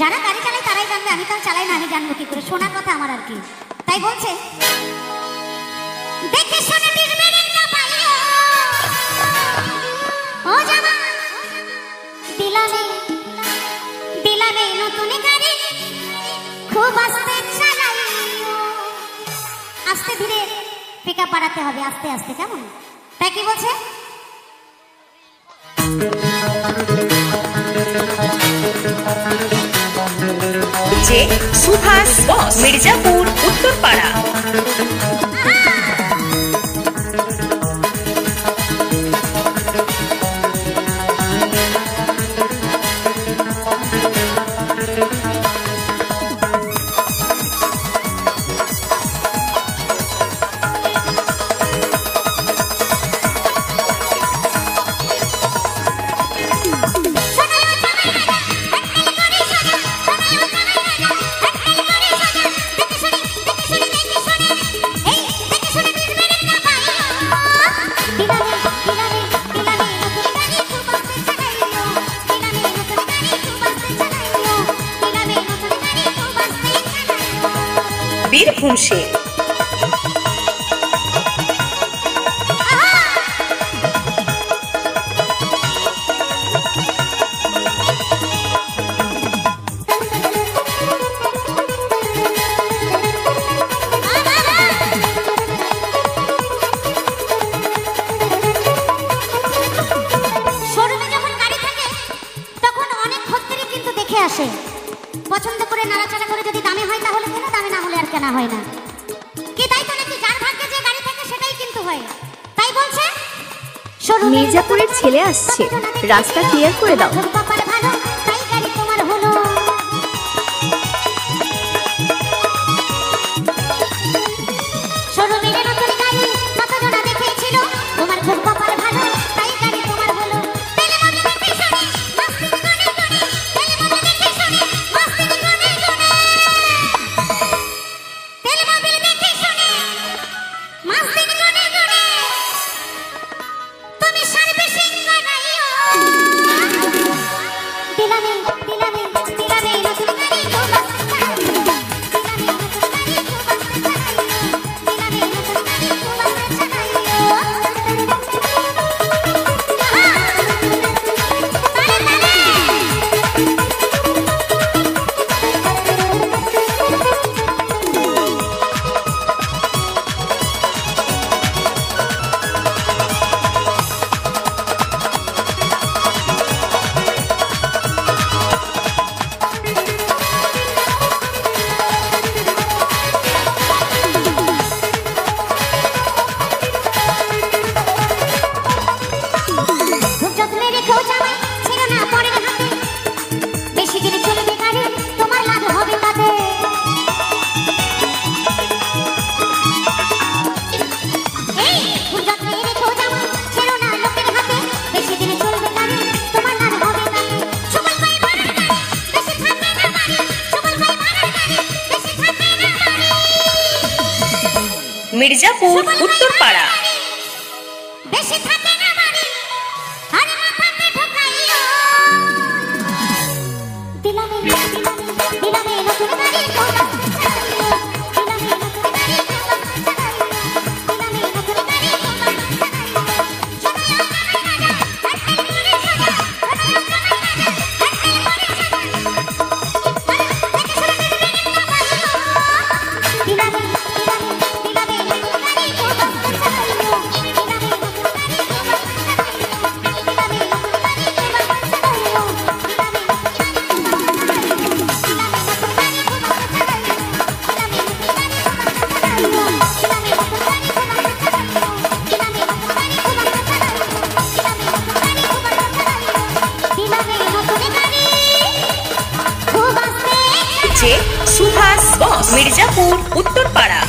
যারা গাড়ি চালায় তারাই জানবে, আমি তো চালাই না, আমি জানবো কি করে? শোনার কথা আমার আর কি। তাই বলছে দেখে শুনে না পাইও ও জামা দিলানে নতুন গাড়ি খুব আস্তে চালাইও। আস্তে ধীরে পিকআপ বাড়াতে হবে, আস্তে আস্তে, কেমন? তাই কি বলছে? সুভাষ বস, মির্জাপুর, উত্তরপাড়া। বীরভূম শের আসে পছন্দ করে নাড়াচাড়া করে, যদি দামে হয় তাহলে কেন, দামে না হলে আর কেনা হয় না। কি তাই তো নাকি? যার ভাগ্যে যে গাড়ি থাকে সেটাই কিন্তু হয়। তাই বলছে মির্জাপুরের ছেলে আসছে, রাস্তা ক্লিয়ার করে দাও। তাই গাড়ি তোমার হলো। শোরুমের নতুন গাড়ি কতজনা দেখেছিল, তোমার খুব কপাল ভালো, তাই গাড়ি তোমার হলো। মির্জাপুর, উত্তরপাড়া। বেশি থাকে না বাড়ি, আরে মাথাতে ঠকাইও। দিলামে নতুন গাড়ি সুভাষ বস, মির্জাপুর, উত্তরপাড়া।